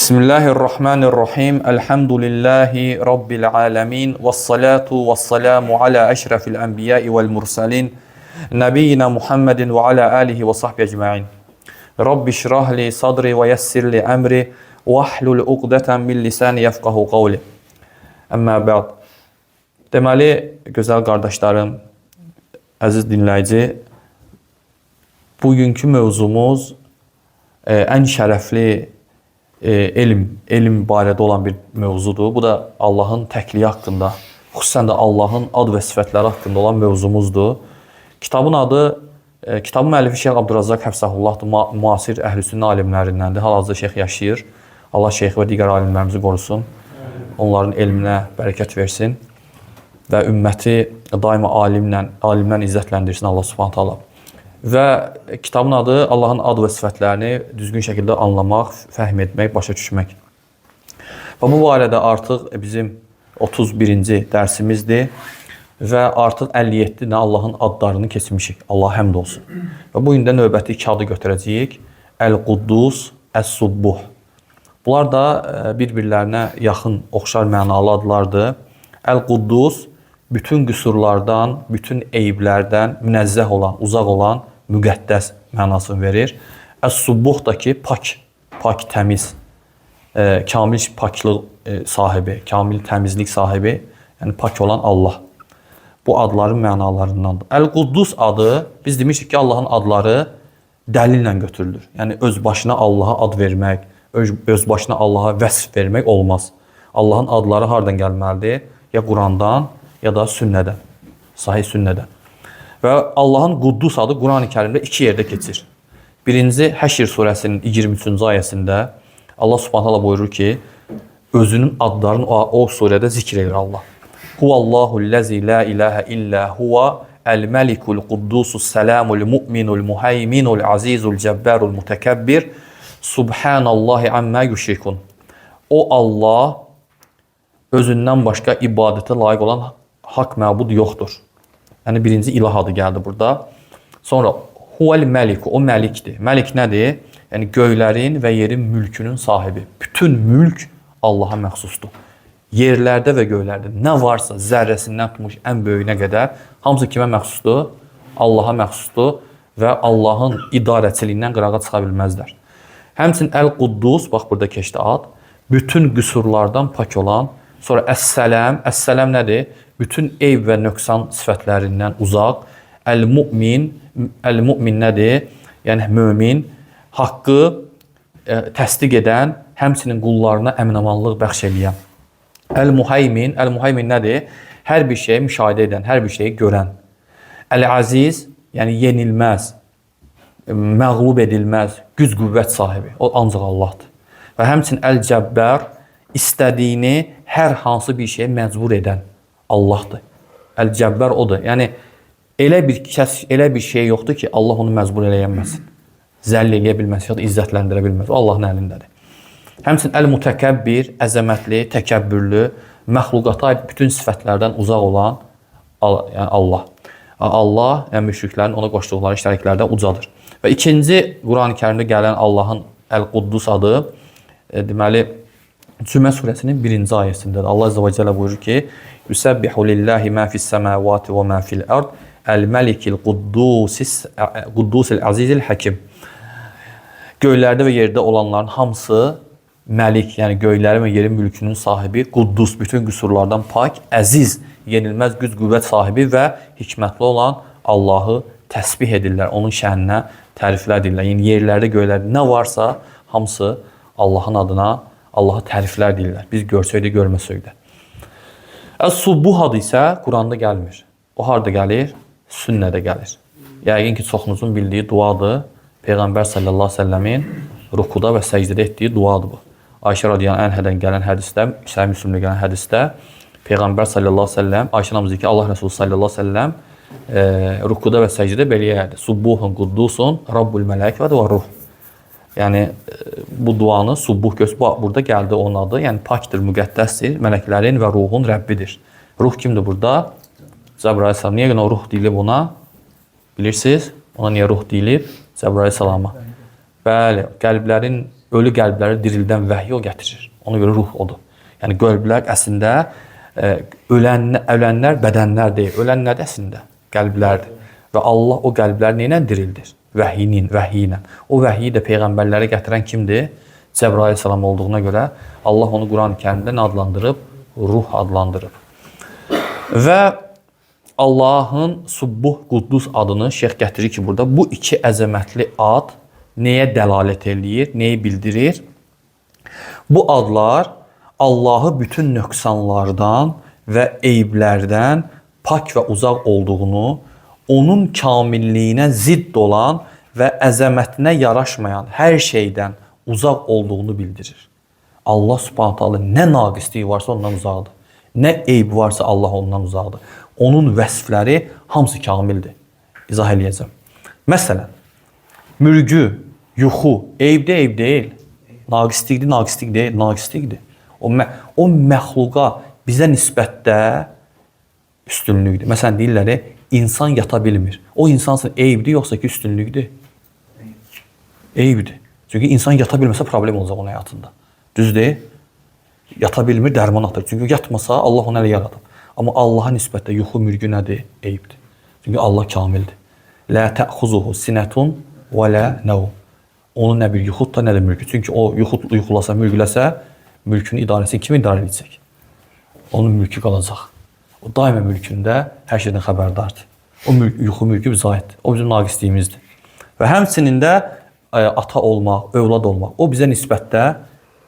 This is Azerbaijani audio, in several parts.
Bismillahirrahmanirrahim. Elhamdülillahi Rabbil alemin. Vessalatu vesselamu ala eşrefil enbiya'i vel mursalin. Nebiyyina Muhammedin ve ala alihi ve sahbihi ecma'in. Rabbi şrahli sadri ve yessirli emri. Vahlul uqdeten min lisani yefqahu qavli. Əmmə bə'd. Deməli, gözəl qardaşlarım, əziz dinləyici, bugünkü mövzumuz ən şərəfli elm barədə olan bir mövzudur. Bu da Allahın təkliyi haqqında, xüsusən də Allahın ad və sifətləri haqqında olan mövzumuzdur. Kitabın adı, kitabın müəllifi Şeyx Abdurrazzaq Həfsahullahdır, müasir əhl-i-sünnə alimlərindəndir. Hal-hazırda şeyx yaşayır. Allah şeyx və digər alimlərimizi qorusun. Onların elminə bərəkət versin və ümməti daima alimlə izzətləndirsin Allah Subhanahu taala. Və kitabın adı Allahın ad və sifətlərini düzgün şəkildə anlamaq, fəhm etmək, başa düşmək. Və bu barədə artıq bizim 31-ci dərsimizdir və artıq 57 dənə Allahın adlarını keçmişik. Allah həmd olsun. Və bu gün də növbəti iki adı götürəcəyik. Əl-Quddus, Əs-Subbuh. Bunlar da bir-birlərinə yaxın, oxşar mənalı adlardır. Əl-Quddus bütün qüsurlardan, bütün eyiblərdən münezzəh olan, uzaq olan, müqəddəs mənasını verir. Əs-Subbuh da ki, pak, təmiz, kamil paklıq sahibi, kamil təmizlik sahibi, yəni pak olan Allah. Bu adların mənalarındandır. Əl-Quddus adı, biz demişik ki, Allahın adları dəlillə götürülür. Yəni öz başına Allaha ad vermək, öz başına Allaha vəsf vermək olmaz. Allahın adları hardan gəlməlidir? Ya Qurandan, ya da sünnədən, sahih sünnədən. Və Allahın Quddus adı Quran-ı Kərimdə iki yerdə keçir. Birinci Həşr surəsinin 23-cü ayəsində Allah Subhanahu buyurur ki, özünün adlarını o surədə zikr edir Allah. Huvallahu'l-lezî la ilahe illa huwa el-melikul quddusus selamul mu'minul muhayminul azizul cebbarul mutekebbir subhanallahi amma yüşrikun. O Allah özündən başqa ibadətə layiq olan haqq məbud yoxdur. Yəni birinci ilah adı gəldi burada. Sonra huvel məlik, o məlikdir. Məlik nədir? Yəni göylərin və yerin mülkünün sahibi. Bütün mülk Allaha məxsusdur. Yerlərdə və göylərdə nə varsa zərrəsindən tutmuş ən böyüyünə qədər hamısı kimə məxsusdur? Allaha məxsusdur və Allahın idarəçiliyindən qırağa çıxa bilməzlər. Həmçinin Əl-Quddus, bax burada keçdi ad, bütün qüsurlardan pak olan. Sonra Əs-Sələm, Əs-Sələm nədir? Bütün eyb və nöqsan sifətlərindən uzaq. Əl-Mu'min nədir? Yəni mömin, haqqı təsdiq edən, həmçinin qullarına əmin-amanlıq bəxş edən. Əl-Muhaymin nədir? Hər bir şeyi müşahidə edən, hər bir şeyi görən. Əl-Aziz, yəni yenilməz, məğlub edilməz, güc-qüvvət sahibi. O ancaq Allahdır. Və həmçinin Əl-Cəbbər, istədiyini hər hansı bir şeyə məcbur edən Allahdır. Əl-Cəbbər odur. Yəni elə bir şey yoxdur ki, Allah onu məcbur eləyənməsin. Zəll eləyə bilməsin, ya da izzətləndirə bilməsin. O Allahın əlindədir. Həmçinin Əl-Mutekebbir, əzəmətli, təkəbbürlü, məxluqata aid bütün sifətlərdən uzaq olan yəni Allah. Allah, yəni müşriklərin ona qoşduqları işləriklərdən ucadır. Və ikinci Quran-ı Kərimdə gələn Allahın Əl-Quddus adı, deməli, Cümə surəsinin 1-ci ayəsindədir. Allah Azza və Cəllə buyurur ki, Yusəbbihu lillahi mə fis-səmavati və mə fil-ard, əl-məlikil quddusil azizil həkim. Göylərdə və yerdə olanların hamısı məlik, yəni göylərin və yerin mülkünün sahibi, Quddus, bütün qüsurlardan pak, əziz, yenilməz güc qüvvət sahibi və hikmətli olan Allahı təsbih edirlər, onun şəninə təriflər edirlər. Yəni yerlərdə, göylərdə nə varsa hamısı Allahın adına Allaha təriflər deyirlər. Biz görsək də, görməsək də. Əs-Subbuh adı isə Quranda gəlmir. O harada gəlir? Sünnədə gəlir. Yəqin ki, çoxunuzun bildiyi duadır. Peyğəmbər sallallahu əleyhi və səlləmin rukuda və səcdədə etdiyi duadır bu. Ayşə radiyallahu anhadan gələn hədisdə, Səhih Müslimdə gələn hədisdə Peyğəmbər sallallahu əleyhi və səlləm Ayşə anamız deyir ki, Allah Rəsulü sallallahu əleyhi və səlləm rukuda və səcdədə belə deyirdi. Subbuhun quddusun Rabbul mələikəti və ruh. Yəni bu duanı Subbuh burada gəldi onun adı. Yəni pakdır, müqəddəsdir, mələklərin və ruhun Rəbbidir. Ruh kimdir burada? Cəbrail salam. Niyə o ruh deyilib ona? Bilirsiniz? Ona niyə ruh deyilib? Cəbrail salama. Bəli, qəlblərin ölü qəlbləri dirildən vəhy o gətirir. Ona görə ruh odur. Yəni qəlblər əslində ölənlər bədənlər deyil. Ölənlər də əslində qəlblərdir. Və Allah o qəlbləri nə ilə dirildir? Vəhy ilə. O vəhyi də peyğəmbərlərə gətirən kimdir? Cəbrail əleyhissalam olduğuna görə Allah onu Quran-Kərimdə nə adlandırıb? Ruh adlandırıb. Və Allahın Subbuh Quddus adını şeyx gətirir ki, burada bu iki əzəmətli ad nəyə dəlalət eləyir, nəyi bildirir? Bu adlar Allahı bütün nöqsanlardan və eyblərdən pak və uzaq olduğunu, onun kamilliyinə zidd olan və əzəmətinə yaraşmayan hər şeydən uzaq olduğunu bildirir. Allah Subhanahu taala nə naqisliyi varsa ondan uzaqdır. Nə eybi varsa Allah ondan uzaqdır. Onun vəsfləri hamısı kamildir. İzah eləyəcəm. Məsələn, mürgü, yuxu, eyb deyil. Naqislik deyil, naqislikdir. O məxluqa bizə nisbətdə üstünlükdür. Məsələn, deyirlər, insan yata bilmir. O insansın eyibdir, yoxsa ki üstünlükdür? Eyibdir. Çünki insan yata bilməsə problem olacaq onun həyatında. Düzdür? Yata bilmir, dərman atır. Çünki yatmasa Allah onu elə yaradıb. Amma Allaha nisbətdə yuxu, mürgü nədir? Eyibdir. Çünki Allah kamildir. Lə təxuzuhu sinətun və lə nəvm. Onun nə bir yuxud da, nə də mürgü. Çünki o yuxulasa, mürgüləsə, mülkün idarəsini kim idarə edəcək? Onun mülkü qalacaq. O daima mülkündə hər şeydən xəbərdardır. O yuxu, mürgü bizə aiddir. O bizim naqisliyimizdir. Və həmçinin də ata olmaq, övlad olmaq, o bizə nisbətdə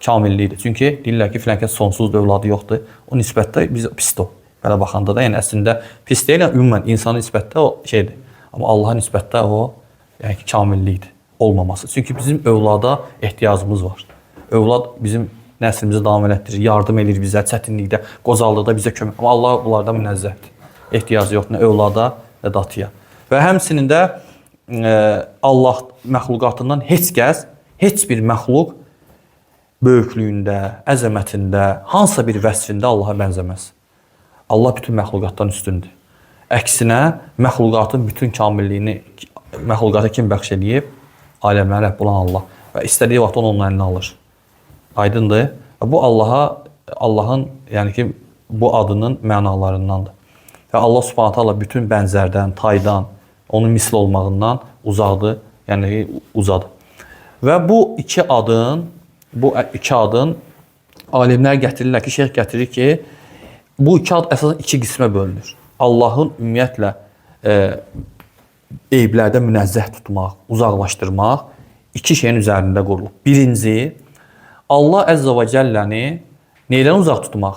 kamillikdir. Çünki deyirlər ki, filan kəs sonsuzdur, övladı yoxdur. O nisbətdə biz pisdir. Belə baxanda da, yəni əslində pis deyil, ümumən insana nisbətdə o şeydir. Amma Allaha nisbətdə o yəni ki, kamillikdir, olmaması. Çünki bizim övlada ehtiyacımız var. Övlad bizim nəslimizi davam elətdirir, yardım edir bizə, çətinlikdə, qocallıqda bizə kömək. Amma Allah bunlardan münezzəhdir. Ehtiyacı yoxdur, nə övlada, nə datıya. Və həmçinin də Allah məxluqatından heç bir məxluq böyüklüyündə, əzəmətində, hansısa bir vəsfində Allaha bənzəməz. Allah bütün məxluqatdan üstündür. Əksinə, məxluqatın bütün kamilliyini məxluqata kim bəxş edib? Aləmlərin Rəbbi olan Allah. Və istədiyi vaxt onu onun əlinə alır. Aydındır. Və bu Allahın yəni ki, bu adının mənalarındandır. Və Allah Subhanahu taala bütün bənzərdən, taydan, onun misli olmağından uzaqdır, yəni ki, uzadır. Və bu iki adın alimlər gətirirlər ki, şeyx gətirir ki, bu iki ad əsasən iki qismə bölünür. Allahın ümumiyyətlə eyblərdən münezzəh tutmaq, uzaqlaşdırmaq iki şeyin üzərində qurulub. Birinci, Allah Əzzə və Cəlləni neydən uzaq tutmaq?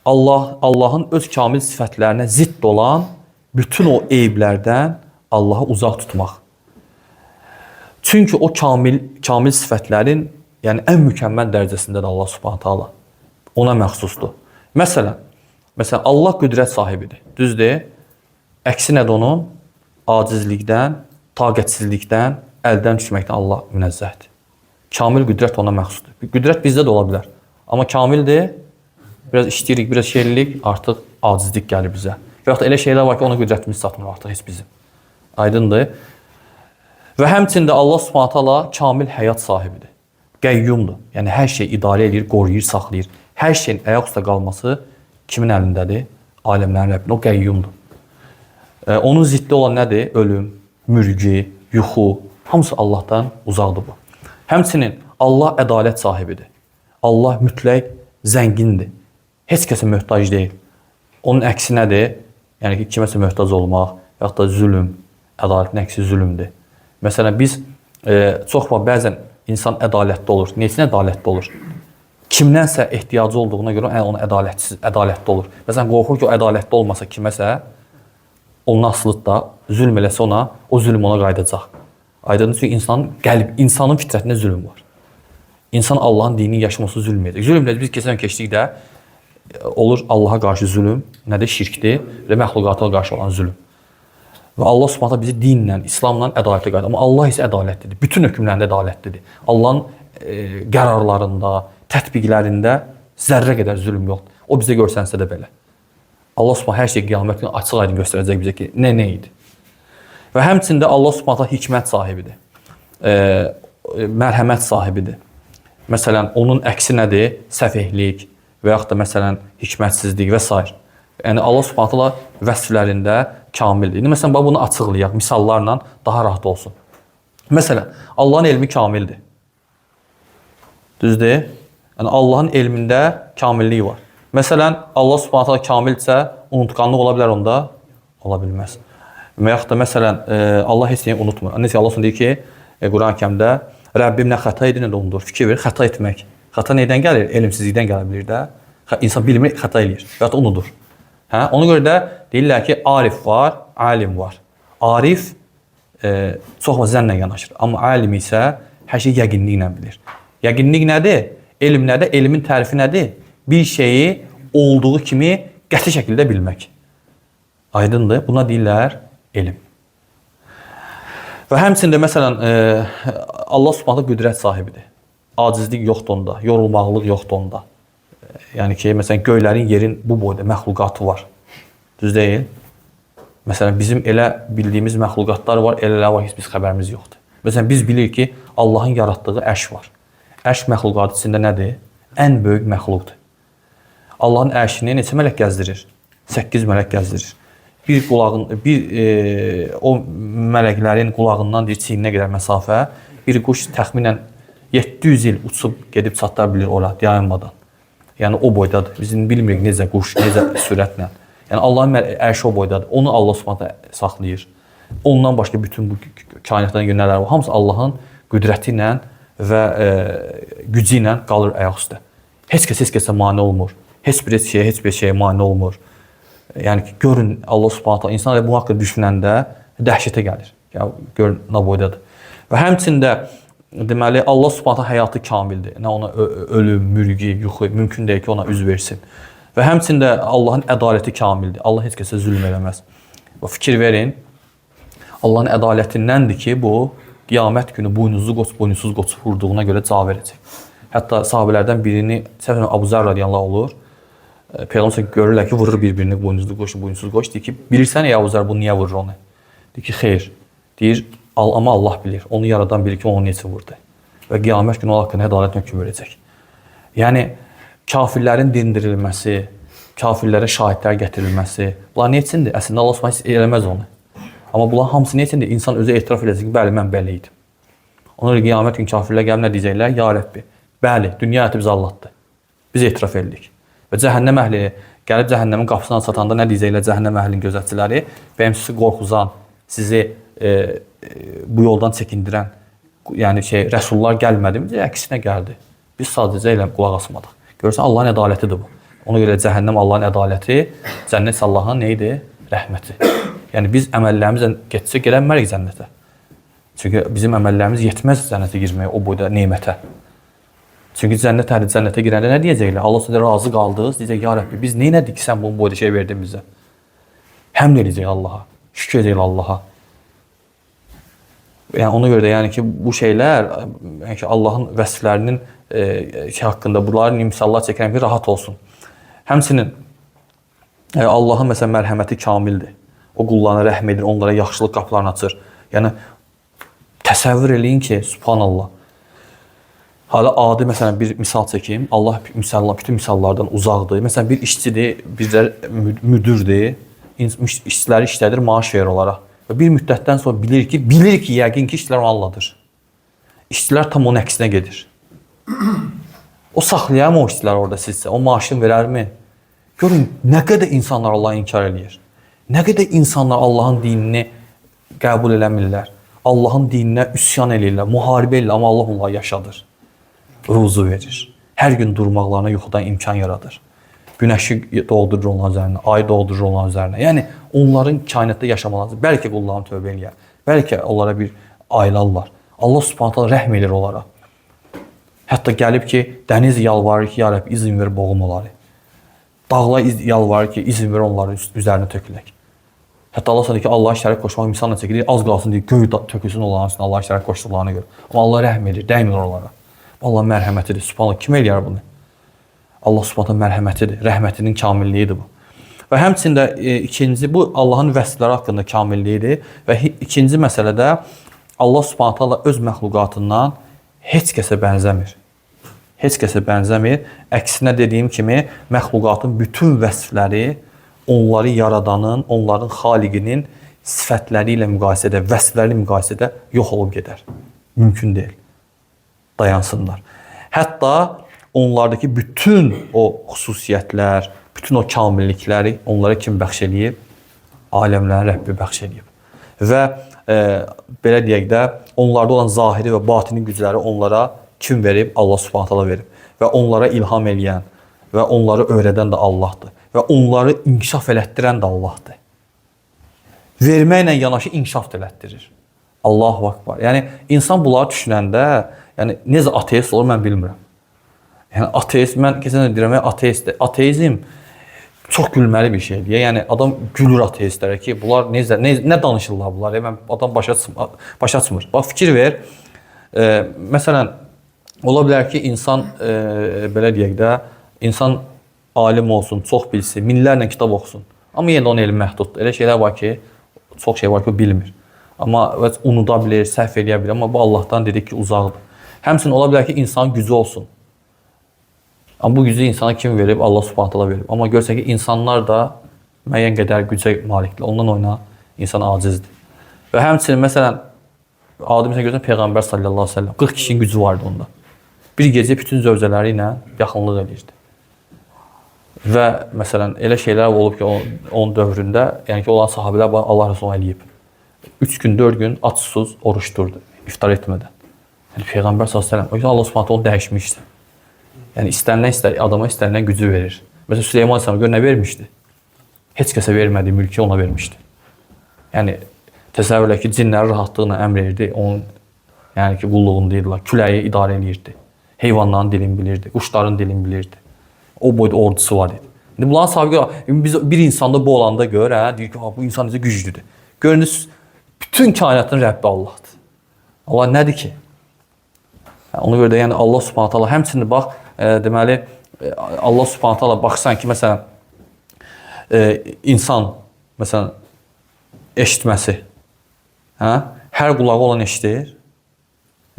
Allahın öz kamil sifətlərinə zidd olan bütün o eyblərdən Allahı uzaq tutmaq. Çünki o kamil sifətlərin yəni ən mükəmməl dərəcəsindədir Allah Subhanahu taala. Ona məxsusdur. Məsələn, Allah qüdrət sahibidir. Düzdür? Əksi nədir onun? Acizlikdən, taqətsizlikdən, əldən düşməkdən Allah münezzəhdir. Kamil qüdrət ona məxsusdur. Qüdrət bizdə də ola bilər. Amma kamildir, biraz işləyirik, biraz şeylilik, artıq acizlik gəlir bizə. Və yaxud da elə şeylər var ki, ona qüdrətimiz çatmır artıq heç bizim. Aydındır. Və həmçində Allah Subhanahu taala kamil həyat sahibidir. Qəyyumdur. Yəni hər şey idarə edir, qoruyur, saxlayır. Hər şeyin ayaq üstə qalması kimin əlindədir? Aləmlərin Rəbbinin. O qəyyumdur. Onun ziddi olan nədir? Ölüm, mürgü, yuxu, hamısı Allahdan uzaqdır bu. Həmçinin Allah ədalət sahibidir. Allah mütləq zəngindir. Heç kəsə möhtac deyil. Onun əksi nədir? Yəni ki, kiməsə möhtac olmaq, yaxud da zülm, ədalətin əksi zülmdür. Məsələn, biz çox vaxt bəzən insan ədalətli olur. Neçin ədalətli olur? Kimdənsə ehtiyacı olduğuna görə onun ədalətli olur. Məsələn, qorxur ki, o ədalətli olmasa kiməsə, onun asılıdır da, zülm eləsə ona, o zülm ona qayıdacaq. Aydındır, çünki insanın fitrətində zülm var. İnsan Allahın dinini yaşaması zülm edir. Zülmlə biz keçdikdə olur Allaha qarşı zülm, nədir? Şirkdir və məxluqata qarşı olan zülm. Və Allah Subhanahu bizi dinlə, İslamla ədalətli qayıdır. Amma Allah isə ədalətlidir. Bütün hökmlərində ədalətlidir. Allahın qərarlarında, tətbiqlərində zərrə qədər zülm yoxdur. O bizə görsənsə də belə. Allah Subhanahu hər şey qiyamət günü açıq-aydın göstərəcək bizə ki, nə idi. Və həmçində Allah Subhanahu hikmət sahibidir. mərhəmət sahibidir. Məsələn, onun əksi nədir? Səfehlik və yaxud da məsələn hikmətsizlik və s. Yəni Allah Subhanahu taala vəsflərində kamildir. İndi məsələn bax bunu açıqlayaq misallarla daha rahat olsun. Məsələn, Allahın elmi kamildir. Düzdür? Yəni Allahın elmində kamillik var. Məsələn, Allah Subhanahu taala kamildirsə, unutqanlıq ola bilər onda? Ola bilməz. Və yaxud da məsələn, Allah heç nəyi unutmur. Nəsə Allah deyir ki, Quran-Kərimdə Rəbbim nə xəta edir, nə də unudur. Fikir verir, xəta etmək. Xəta nədən gəlir? Elmsizlikdən gələ bilər də. İnsan bilmir, xəta eləyir və ya da unudur. Hə? Ona görə də deyirlər ki, arif var, alim var. Arif çox zənnlə yanaşır. Amma alim isə hər şey yəqinliklə bilir. Yəqinlik nədir? Elm nədir? Elmin tərifi nədir? Bir şeyi olduğu kimi qəti şəkildə bilmək. Aydındır? Buna deyirlər elm. Və həmçində məsələn Allah Subhanahu qüdrət sahibidir. Acizlik yoxdur onda, yorulmaqlıq yoxdur onda. Yəni ki, məsələn göylərin, yerin bu boyda məxluqatı var. Düz deyil? Məsələn bizim elə bildiyimiz məxluqatlar var, elələr var ki, biz xəbərimiz yoxdur. Məsələn biz bilirik ki, Allahın yaratdığı ərş var. Ərş məxluqatı içində nədir? Ən böyük məxluqdur. Allahın ərşini neçə mələk gəzdirir? 8 mələk gəzdirir. O mələklərin qulağından çiyninə qədər məsafə, bir quş təxminən 700 il uçub gedib çata bilir ora dayanmadan. Yəni o boydadır. Biz bilmirik necə quş, necə sürətlə. Yəni Allahın ərşi o boydadır. Onu Allah Subhanahu saxlayır. Ondan başqa bütün bu kainatdan nələr var, hamısı Allahın qüdrəti ilə və gücü ilə qalır ayaq üstə. Heç kəsə mane olmur. Heç bir şeyə mane olmur. Yəni ki, görün Allah Subhanahu insan bu haqqda düşünəndə dəhşətə gəlir. Ya görün nə boydadır. Və həmçində deməli Allah Subhanahu həyatı kamildir. Nə ona ölüm, mürgü, yuxu mümkün deyil ki, ona üz versin. Və həmçində Allahın ədaləti kamildir. Allah heç kəsə zülm eləməz. Və fikir verin. Allahın ədalətindəndir ki, bu qiyamət günü boynuzsuz qoç vurduğuna görə cavab verəcək. Hətta sahabelərdən birini Əbu Zər radiyallahu olur. Peyğəmbər görürlər ki, vurur bir-birini boynuzsuz qoç. Deyir ki, bilirsən ey Əbu Zər bunu niyə vurur onu? Deyir ki, xeyr. Deyir, amma Allah bilir. Onu yaradan bilir ki, onu necə vurdu. Və qiyamət günü o haqqında ədalət hökm verəcək. Yəni kafirlərin dindirilməsi, kafirlərə şahidlər gətirilməsi, bunlar nə üçündür? Əslində Allah Subhanahu heç eləməz onu. Amma bunlar hamısı nə üçündür? İnsan özü etiraf edəcək ki, bəli mən belə idim. Ona görə qiyamət günü kafirlər gəlib nə deyəcəklər? Ya Rəbbi, bəli, dünya həyatı bizi aldatdı. Biz etiraf etdik. Və cəhənnəm əhli gəlib cəhənnəmin qapısına çatanda nə deyəcəklər cəhənnəm əhlinin gözətçiləri? Bəyəm sizi qorxuzan, sizi bu yoldan çəkindirən, yəni rəsullar gəlmədi mi? Əksinə gəldi. Biz sadəcə elə qulaq asmadıq. Görürsən Allahın ədalətidir bu. Ona görə cəhənnəm Allahın ədaləti, cənnət Allahın nə idi? Rəhməti. Yəni biz əməllərimizlə getsək gələnmərik cənnətə. Çünki bizim əməllərimiz yetməz cənnətə girməyə, o boyda nemətə. Çünki cənnət əhli cənnətə girəndə nə deyəcəklər? Allah sizə razı qaldınız. Deyəcək, ya Rəbbi, biz nə elədik ki, sən bu boyda şey verdin bizə? Həmd edəcək Allaha, şükür edəcək Allaha. Yəni ona görə də yəni ki, bu şeylər, yəni ki, Allahın vəsflərinin haqqında bunların misallar çəkirəm ki, rahat olsun. Həmçinin Allahın məsələn mərhəməti kamildir. O qullarına rəhm edir, onlara yaxşılıq qapılarını açır. Yəni təsəvvür eləyin ki, subhanallah. Hala adi məsələn bir misal çəkim. Allah bütün misallardan uzaqdır. Məsələn bir işçidir, bir müdürdür. İşçiləri işlədir, maaş verir onlara. Və bir müddətdən sonra bilir ki, yəqin ki, işçilər onu alladır. İşçilər tam onun əksinə gedir. O saxlayar mı o işçilər orada sizsə? O maaşını verərmi? Görün, nə qədər insanlar Allah'ı inkar edir. Nə qədər insanlar Allah'ın dinini qəbul eləmirlər. Allah'ın dininə üsyan edirlər, müharibə edirlər, amma Allah onları yaşadır. Ruzu verir. Hər gün durmaqlarına yuxudan imkan yaradır. Günəşi doğdurur onların üzərinə, ay doğdurur onların üzərinə. Yəni onların kainatda yaşamaları, bəlkə qullarını tövbə eləyər, bəlkə onlara bir aylarlar. Allah Subhanahu taala rəhm edir onlara. Hətta gəlib ki, dəniz yalvarır ki, ya Rəbb izin ver boğum onları. Dağlar yalvarır ki, izin ver onların üzərinə tökülək. Hətta Allah deyir ki, Allah'a şərik qoşmaq misalına çəkilir, az qalsın deyir, göy tökülsün onların üstünə Allah'a şərik qoşduqlarına görə. Amma Allah rəhm edir, dəymir onlara. Allah mərhəmətidir. Subhanallah, kim eləyər bunu? Allah Subhanahu mərhəmətidir, rəhmətinin kamilliyidir bu. Və həmçində ikinci, bu Allahın vəsfləri haqqında kamilliyidir və ikinci məsələdə Allah Subhanahu öz məxluqatından heç kəsə bənzəmir. Heç kəsə bənzəmir. Əksinə dediyim kimi, məxluqatın bütün vəsfləri onları yaradanın, onların xaliqinin sifətləri ilə müqayisədə, vəsfləri müqayisədə yox olub gedər. Mümkün deyil. Dayansınlar. Hətta onlardakı bütün o xüsusiyyətlər, bütün o kamillikləri onlara kim bəxş eləyib? Aləmlərin Rəbbi bəxş eləyib. Və belə deyək də, onlarda olan zahiri və batini gücləri onlara kim verib? Allah Subhanahu taala verib. Və onlara ilham eləyən və onları öyrədən də Allahdır. Və onları inkişaf elətdirən də Allahdır. Verməklə yanaşı inkişaf da elətdirir. Allahu Akbar. Yəni, insan bunları düşünəndə, yəni, necə ateist olur, mən bilmirəm. Yəni, ateist, mən keçən də deyirəm, ateistdir. Ateizm çox gülməli bir şeydir. Yəni, adam gülür ateistlərə ki, bunlar nə danışırlar bunlar? Yəni, adam başa açmır. Bax, fikir ver. Məsələn, ola bilər ki, insan, belə deyək də, insan alim olsun, çox bilsin, minlərlə kitab oxusun. Amma yenə onun elmi məhduddur. Elə şeylər var ki, çox şey var ki, o bilmir. Amma unuda bilir, səhv edə bilir. Amma bu Allahdan dedik ki, uzaqdır. Həmçinin ola bilər ki, insanın gücü olsun. Amma bu gücü insana kim verib? Allah Subhanahu taala verib. Amma görsə ki, insanlar da müəyyən qədər gücə malikdir. Ondan oyna insan acizdir. Və həmçinin məsələn Adəm görsən Peyğəmbər sallallahu əleyhi və səlləm 40 kişinin gücü vardı onda. Bir gecə bütün zövcələri ilə yaxınlıq edirdi. Və məsələn elə şeylər olub ki, onun dövründə, yəni ki, olan sahabelər Allah Rəsulü eləyib. 3 gün, 4 gün aç susuz oruç durdu, iftar etmədən. Yəni Peyğəmbər sallallahu əleyhi və səlləm Allah Subhanahu onu dəyişmişdi. Yəni istənilən adama istənilən gücü verir. Məsələn Süleyman əleyhissalam gör nə vermişdi? Heç kəsə vermədiyi mülkü ona vermişdi. Yəni təsəvvür elə ki, cinləri rahatlıqla əmr edirdi, onun yəni ki, qulluğunda idilər, küləyi idarə edirdi. Heyvanların dilini bilirdi, quşların dilini bilirdi. O boyda ordusu var idi. İndi bunların sahibi biz bir insanda bu olanda gör, deyir ki, bu insan necə güclüdür. Görünüz bütün kainatın Rəbbi Allahdır. Allah nədir ki? Ona görə də yəni Allah Subhanahu taala həmçinin bax, deməli Allah Subhanahu taala baxsan ki, məsələn insan məsələn eşitməsi, hər qulağı olan eşidir?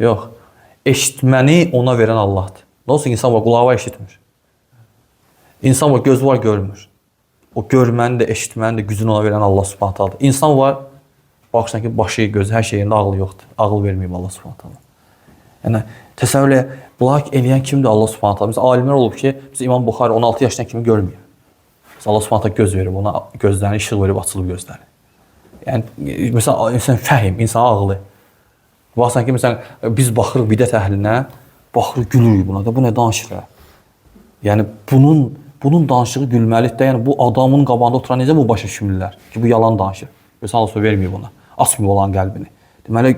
Yox. Eşitməni ona verən Allahdır. Nə olsun insan var, qulağı var, eşitmir. İnsan var, gözü var, görmür. O görməni də, eşitməni də gücünü ona verən Allah Subhanahu taaladır. İnsan var, baxırsan ki, başı, gözü, hər şeyində ağlı yoxdur. Ağıl verməyib Allah Subhanahu taala. Yəni təsəvvür elə, bunlar eləyən kimdir Allah Subhanahu taala? Məsələn, alimlər olub ki, biz İmam Buxari 16 yaşından kimi görməyib. Allah Subhanahu taala göz verib ona, gözlərinə işıq verib, açılıb gözləri. Yəni məsələn, insan fəhim, insan ağlı. Baxsan ki, məsələn, biz baxırıq bidət əhlinə, baxırıq, gülürük buna da, bu nə danışır? Yəni bunun danışığı gülməlidir də, yəni bu adamın qabağında oturan necə bu başa düşmürlər ki, bu yalan danışır. Görsən Allah verməyib ona, açmıyor olan qəlbini. Deməli,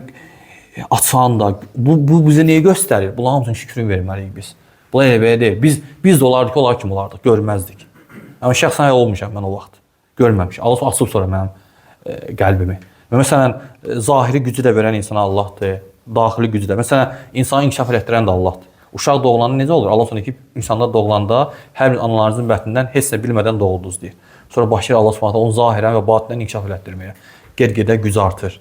açan da, bu bizə neyi göstərir? Bunların hamısının şükrünü verməliyik biz. Bunlar elə belə deyil. Biz də olardık, onlar kim olardıq, görməzdik. Amma şəxsən olmuşam mən o vaxt, görməmişim. Allah açıb sonra mənim qəlbimi. Və məsələn, zahiri gücü də verən insana Allahdır, daxili gücü də. Məsələn, insanı inkişaf elətdirən də Allahdır. Uşaq doğulanda necə olur? Allah sonra ki, insanlar doğulanda hər bir analarınızın bətnindən heç nə bilmədən doğuldunuz deyir. Sonra başlayır Allah Subhanahu onu zahirən və batinən inkişaf elətdirməyə. Get-gedə güc artır.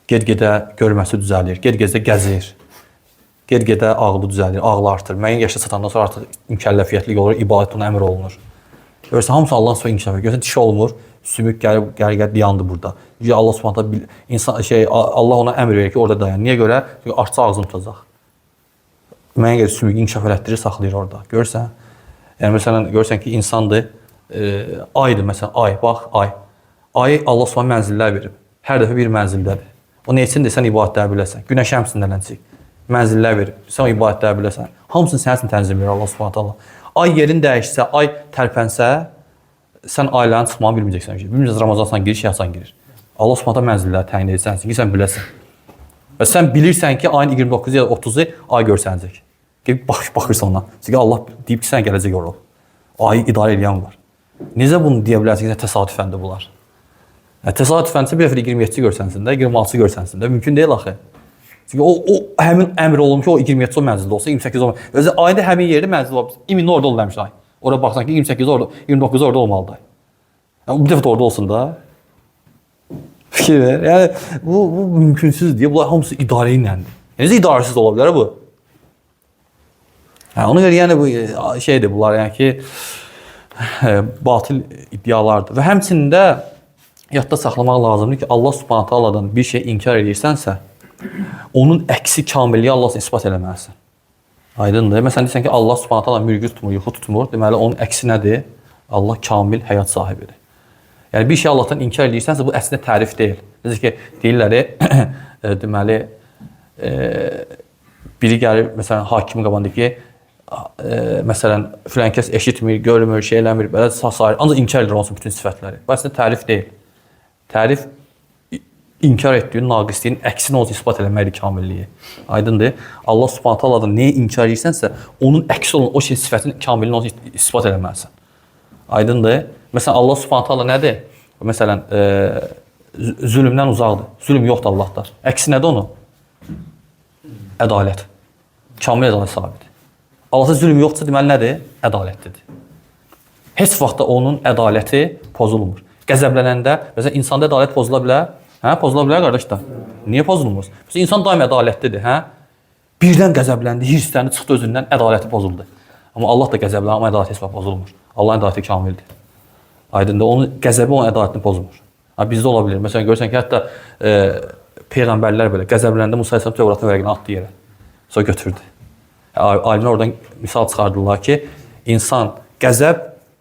Get-gedə görməsi düzəlir. Get-gedə gəzir. Get-gedə ağlı düzəlir, ağlı artır. Müəyyən yaşa çatandan sonra artıq mükəlləfiyyətlik olur, ibadət ona əmr olunur. Görürsən, hamısı Allahın sonra inkişaf edir. Görürsən, dişi olmur, sümük gəlir dayandı burada. Allah Subhanahu Allah ona əmr verir ki, orada dayan. Niyə görə? Çünki artsa ağzını tutacaq. Müəyyən qədər sümük inkişaf elətdirir, saxlayır orada. Görürsən? Yəni məsələn, görürsən ki, insandır, aydır məsələn, ay, bax, ay. Ayı Allah Subhanahu mənzillər verib. Hər dəfə bir mənzildədir. O nə üçün desən ibadətlər biləsən. Günəş həmçinin ələnçik. Mənzillər verib. Sən o ibadətlər biləsən. Hamısını sənin üçün tənzimləyir Allah Subhanahu taala. Ay yerin dəyişsə, ay tərpənsə, sən ailənin çıxmağını bilməyəcəksən. Bilməyəcəksən Ramazansan girir, Şəhsan girir. Allah Subhanahu mənzillər təyin edir sənsin ki, sən biləsən. Və sən bilirsən ki, ayın 29-u ya da 30-u ay görsənəcək. Gəlib baxırsan ona. Çünki Allah deyib ki, sən gələcək orada. Ayı idarə edən var. Necə bunu deyə bilərsən ki, təsadüfəndir bunlar? Təsadüfənsə bir dəfə 27-ci görsənsin də, 26-cı görsənsin də. Mümkün deyil axı. Çünki o həmin əmr olunmuş ki, o 27-ci mənzildə olsa, 28 olmalı. Özü ayda həmin yerdə mənzil var. 2000 orada ol demiş ay. Ora baxsan ki, 28 orada, 29 orada olmalıdır. Yəni, bir dəfə də orada olsun da. Fikir ver. Yəni, bu mümkünsüzdür. Bunlar hamısı idarə iləndir. Necə idarəsiz ola bilər bu? Ona görə yəni bu şeydir bunlar, yəni ki, batil iddialardır. Və həmçində yadda saxlamaq lazımdır ki, Allah Subhanahu Taala'dan bir şey inkar edirsənsə, onun əksi kamilliyi Allah isbat eləməlisən. Aydındır. Məsələn deyirsən ki, Allah Subhanahu Taala mürgü tutmur, yuxu tutmur. Deməli onun əksi nədir? Allah kamil həyat sahibidir. Yəni bir şey Allahdan inkar edirsənsə, bu əslində tərif deyil. Necə ki, deyirlər, deməli biri gəlir, məsələn, hakimin qabağında ki, məsələn, filan kəs eşitmir, görmür, şey eləmir, belə sair. Ancaq inkar edir olsun bütün sifətləri. Bu əslində tərif deyil. Tərif inkar etdiyin naqisliyin əksini olsun isbat eləməkdir kamilliyi. Aydındır. Allah Subhanahu Taala'dan nəyi inkar edirsənsə, onun əksi olan o şey sifətin kamilliyini olsun isbat eləməlisən. Aydındır. Məsələn, Allah Subhanahu Taala nədir? Məsələn, zülmdən uzaqdır. Zülm yoxdur Allahda. Əksi nədir onun? Ədalət. Kamil ədalət sahibidir. Allahda zülm yoxdursa, deməli nədir? Ədalətlidir. Heç vaxtda onun ədaləti pozulmur. Qəzəblənəndə, məsələn, insanda ədalət pozula bilər. Hə, pozula bilər qardaşlar. Niyə pozulmur? Məsələn, insan daim ədalətlidir, hə? Birdən qəzəbləndi, hirsləndi, çıxdı özündən, ədaləti pozuldu. Amma Allah da qəzəblənir, amma ədaləti heç vaxt pozulmur. Allahın ədaləti kamildir. Aydındır, onun qəzəbi onun ədalətini pozmur. Bizdə ola bilir. Məsələn, görürsən ki, hətta peyğəmbərlər belə qəzəbləndə Musa əleyhissalam Tövratın vərəqini atdı yerə. Sonra götürdü. Alimlər oradan misal çıxardılar ki, insan qəzəb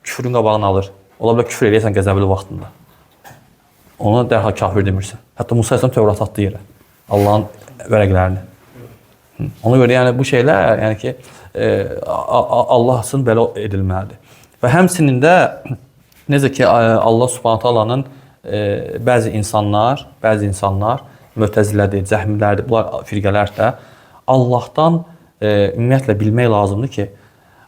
küfrün qabağını alır. Ola bilər küfr eləyəsən qəzəbli vaxtında. Ona dərhal kafir demirsən. Hətta Musa əleyhissalam Tövratı atdı yerə. Allahın vərəqlərini. Ona görə yəni bu şeylər, yəni ki, Allah üçün belə edilməlidir. Və həmçinin də necə ki Allah Subhanahu Taala'nın bəzi insanlar Mötəzilədir, Cəhmilərdir, bunlar firqələr də Allahdan ümumiyyətlə bilmək lazımdır ki,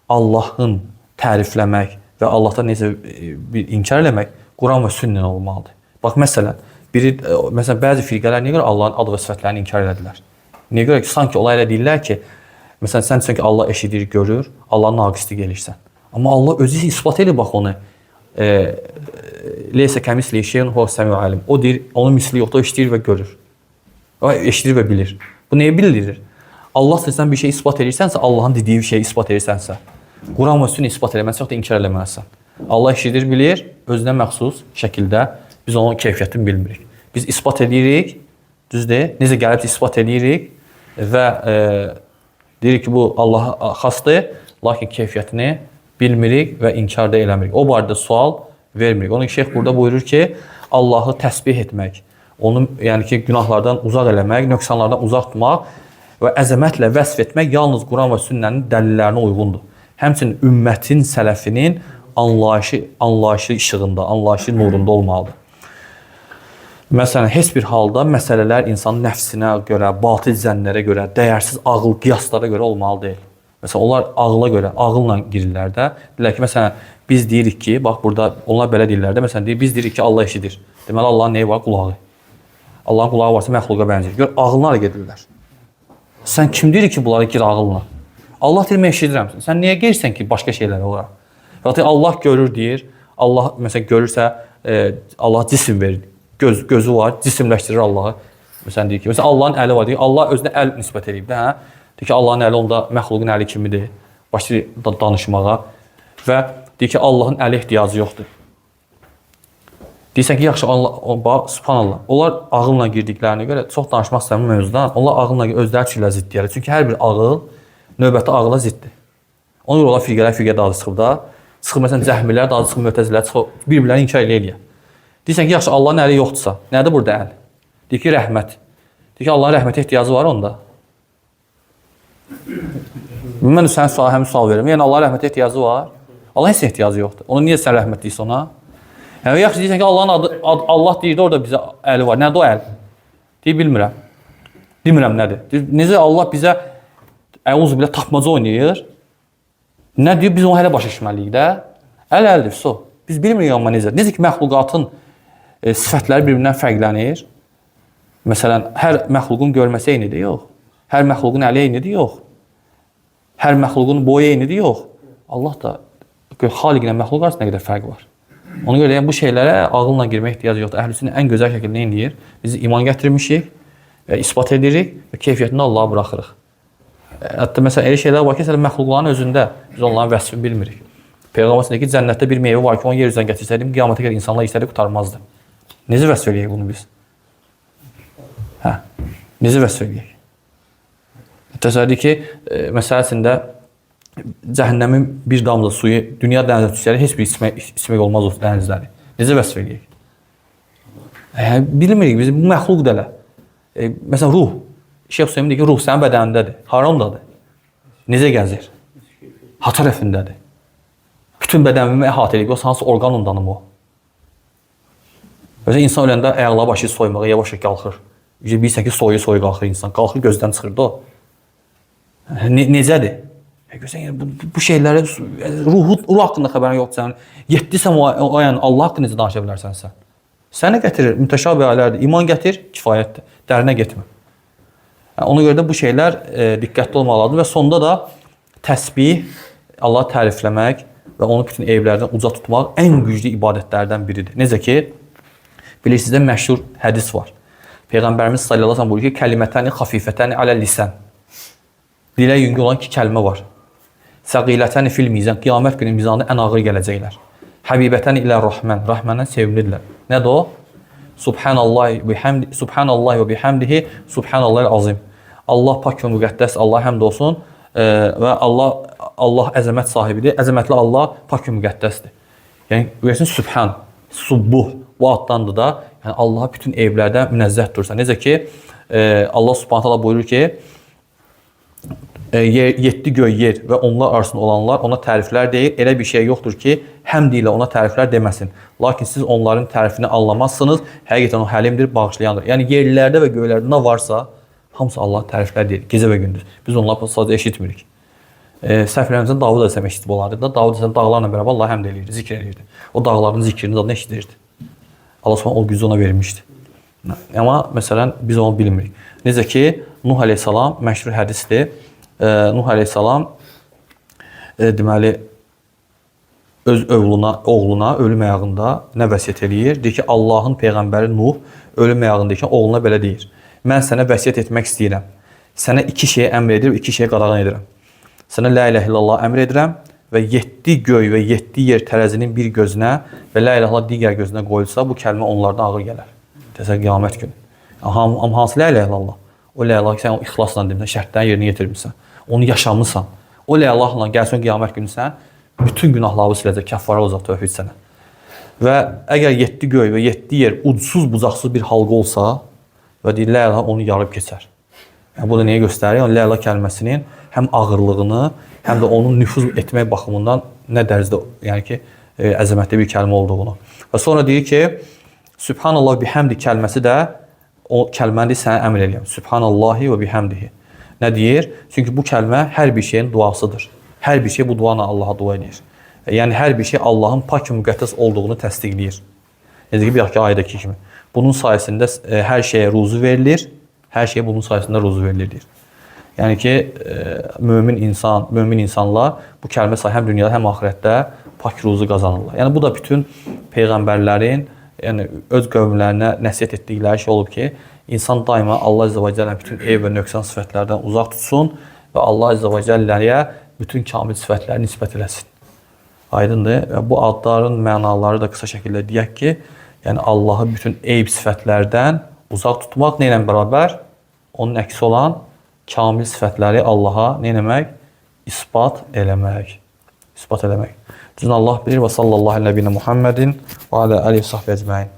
Allahın tərifləmək və Allahdan necə bir inkar eləmək Quran və sünnə olmalıdır. Bax məsələn, bəzi firqələr niyə görə Allahın ad və sifətlərini inkar elədilər? Niyə görə ki, sanki onlar elə deyirlər ki, məsələn sən deyirsən ki, Allah eşidir, görür, Allahın naqislik eləyirsən. Amma Allah özü isbat edir bax onu. Leysə kəmislihi şeyun huves semiul alim. O deyir, onun misli yoxdur, o eşidir və görür. O eşidir və bilir. Bu nəyə bildirir? Allah sən bir şey isbat edirsənsə, Allahın dediyi bir şeyi isbat edirsənsə, Quran və sünnə isbat eləməlisən, yox da inkar eləməlisən. Allah eşidir, bilir, özünə məxsus şəkildə biz onun keyfiyyətini bilmirik. Biz isbat edirik, düzdür? Necə gəlib isbat edirik və deyirik ki, bu Allaha xasdır, lakin keyfiyyətini bilmirik və inkar da eləmirik. O barədə sual vermirik. Onun şeyx burada buyurur ki, Allahı təsbih etmək, onu yəni ki, günahlardan uzaq eləmək, nöqsanlardan uzaq tutmaq və əzəmətlə vəsf etmək yalnız Quran və sünnənin dəlillərinə uyğundur. Həmçinin ümmətin, sələfinin anlayışı işığında, anlayışı nurunda olmalıdır. Məsələn, heç bir halda məsələlər insanın nəfsinə görə, batil zənnlərə görə, dəyərsiz ağıl, qiyaslara görə olmalı deyil. Məsələn, onlar ağıla görə, ağılla girirlər də. Deyirlər ki, məsələn, biz deyirik ki, bax burada onlar belə deyirlər də, məsələn, biz deyirik ki, Allah eşidir. Deməli, Allahın neyi var? Qulağı. Allahın qulağı varsa məxluqa bənzəyir. Gör, ağıllarla gedirlər. Sən kim deyir ki, bunları gir ağılla? Allah deyir, mən eşidirəm. Sən niyə qeyirsən ki, başqa şeylər olaraq? Zaten Allah görür deyir. Allah, məsələn, görürsə, Allah cisim verir. Gözü var, cisimləşdirir Allahı. Məsələn, deyir ki, məsələn, Allahın əli var, deyir. Allah özünə əl nisbət edib də, hə? Deyir ki, Allahın əli onda məxluqun əli kimidir. Başlayır danışmağa və deyir ki, Allahın əli ehtiyacı yoxdur. Deyirsən ki, yaxşı, subhanallah. Onlar ağılla girdiklərinə görə çox danışmaq istəmir mövzudan. Onlar ağılla özləri üçün zidd deyirlər. Çünki hər bir ağıl növbəti ağıla ziddir. Ona görə onlar firqə dadı çıxıb da. Çıxıb məsələn Cəhmilər dadı çıxıb Mötəzilər çıxıb bir-birlərini inkar eləyir. Deyirsən ki, yaxşı, Allahın əli yoxdursa, nədir burada əl? Deyir ki, rəhmət. Deyir ki, Allahın rəhmətə ehtiyacı var onda. Mən sən həmin sual verirəm. Yəni Allahın rəhmətə ehtiyacı var. Allahın heç ehtiyacı yoxdur. Onu niyə sən rəhmət deyirsən ona? Yəni yaxşı deyirsən ki, Allahın adı Allah deyirdi, orada bizə əli var. Nədir o əl? Deyir, bilmirəm. Demirəm nədir. Deyir, necə Allah bizə əuzu bilə tapmaca oynayır? Nə deyir? Biz onu hələ başa düşməliyik də. Əldir, biz bilmirik amma necə. Necə ki, məxluqatın sifətləri bir-birindən fərqlənir. Məsələn, hər məxluqun görməsi eynidir, yox. Hər məxluqun əli eynidir, yox. Hər məxluqun boyu eynidir, yox. Allah da xaliq ilə məxluq arasında nə qədər fərq var. Ona görə yəni, bu şeylərə ağılla girmək ehtiyacı yoxdur. Əhl-i sünnə ən gözəl şəkildə nə edir? Biz iman gətirmişik. isbat edirik və keyfiyyətini Allaha buraxırıq. Hətta məsələn elə şeylər var ki, məxluqların özündə biz onların vəsfini bilmirik. Peyğəmbər deyir ki, cənnətdə bir meyvə var ki, onu yer üzərinə gətirsəydim, qiyamətə qədər insanlar istədi qurtarmazdı. Necə vəsf eləyək bunu biz? Hə, necə vəsf eləyək? Təsəvvür ki, məsələsində cəhənnəmin bir damla suyu dünya dənizə düşsələr, heç bir içmək olmaz o dənizləri. Necə vəsf eləyək? Bilmirik, biz bu məxluq da elə. Məsələn, ruh. Şeyx Hüseyin deyir ki, ruh sənin bədənindədir. Haramdadır. Necə gəzir? Ha tərəfindədir. Bütün bədənimi əhatə edib, yoxsa hansı orqanındanım o? Mesela insan öləndə ayaqları başı soymağa yavaş qalxır. Bilirsən ki, soyu qalxır insan. Qalxır, gözdən çıxırdı o. Necədir? Bu şeyləri, ruh haqqında xəbərin yoxdur sənin. Yetdisən o yəni Allah haqqında necə danışa bilərsən sən? Sənə gətirir, mütəşabih ayələrdir. İman gətir, kifayətdir. Dərinə getmə. Ona görə də bu şeylər diqqətli olmalıdır və sonda da təsbih, Allahı tərifləmək və onu bütün evlərdən uca tutmaq ən güclü ibadətlərdən biridir. Necə ki, bilirsiniz də məşhur hədis var. Peyğəmbərimiz sallallahu əleyhi və səlləm buyurur ki, kəlimətəni xafifətəni alə lisan. Dilə yüngül olan iki kəlmə var. Səqilətəni fil mizan, qiyamət günü mizanda ən ağır gələcəklər. Həbibətəni ilə Rahman, Rahmandan sevimlidirlər. Nədir o? Subhanallahi və bihamdihi, Subhanallahil azim. Allah pak və müqəddəs, Allah həmd olsun və Allah əzəmət sahibidir. Əzəmətli Allah pak və müqəddəsdir. Yəni, görəsin Subhan, Subbuh bu addandır da, yəni Allaha bütün evlərdə münezzəh durursan. Necə ki, Allah Subhanahu taala buyurur ki, 7 göy yer və onlar arasında olanlar ona təriflər deyir. Elə bir şey yoxdur ki, həmd ilə ona təriflər deməsin. Lakin siz onların tərifini anlamazsınız. Həqiqətən o həlimdir, bağışlayandır. Yəni yerlərdə və göylərdə nə varsa, hamısı Allah təriflər deyir, gecə və gündüz. Biz onları sadəcə eşitmirik. Səhv eləmirəmsə Davud əleyhissalam eşitib olardı da. Davud əleyhissalam dağlarla bərabər Allah həmd eləyirdi, zikr eləyirdi. O dağların zikrini zadını eşidirdi. Allah Subhanahu o gücü ona vermişdi. Amma məsələn biz onu bilmirik. Necə ki, Nuh əleyhissalam məşhur hədisdir. Nuh əleyhissalam deməli öz oğluna ölüm ayağında nə vəsiyyət eləyir? Deyir ki, Allahın peyğəmbəri Nuh ölüm ayağındaykən oğluna belə deyir. Mən sənə vəsiyyət etmək istəyirəm. Sənə iki şeyə əmr edirəm, iki şeyə qadağan edirəm. Sənə la ilahe illallah əmr edirəm və 7 göy və 7 yer tərəzinin bir gözünə və la ilahe illallah digər gözünə qoyulsa, bu kəlmə onlardan ağır gələr. Təsəvvür qiyamət günü. Amma hansı la ilahe illallah? O la ilahe sən o ixlasla demirsən, şərtlərini yerinə yetirmirsən. Onu yaşamısan. O la ilahla gəlsən qiyamət günü sən bütün günahları siləcək, kəffara olacaq tövhid sənə. Və əgər 7 göy və 7 yer ucsuz bucaqsız bir halqa olsa və deyir la ilahe onu yarıb keçər. Yəni bu da nəyə göstərir? Yəni la ilahe kəlməsinin həm ağırlığını, həm də onun nüfuz etmək baxımından nə dərəcədə, yəni ki, əzəmətli bir kəlmə olduğunu. Və sonra deyir ki, Subhanallah bihamdi kəlməsi də o kəlməni sənə əmr eləyəm. Subhanallahi və bihamdihi. Nə deyir? Çünki bu kəlmə hər bir şeyin duasıdır. Hər bir şey bu duanla Allaha dua edir. Yəni hər bir şey Allahın pak və müqəddəs olduğunu təsdiqləyir. Necə ki, bir yaxki ayədəki kimi. Bunun sayəsində hər şeyə ruzu verilir. Hər şeyə bunun sayəsində ruzu verilir deyir. Yəni ki, mömin insanlar bu kəlmə sayəsində həm dünyada, həm axirətdə pak ruzu qazanırlar. Yəni bu da bütün peyğəmbərlərin öz qövmlərinə nəsihət etdikləri şey olub ki, insan daima Allah Əzzə və Cəllənin bütün eyb və nöqsan sifətlərdən uzaq tutsun və Allah Əzzə və Cəlləyə bütün kamil sifətləri nisbət eləsin. Aydındır. Və bu adların mənaları da qısa şəkildə deyək ki, yəni Allahı bütün eyb sifətlərdən uzaq tutmaq nə ilə bərabər? Onun əksi olan kamil sifətləri Allaha nə eləmək? İsbat eləmək. İsbat eləmək. Cüzün Allah bilir və sallallahu aleyhi və səlləm Muhammedin və alə alihi və sahbə ecmaîn.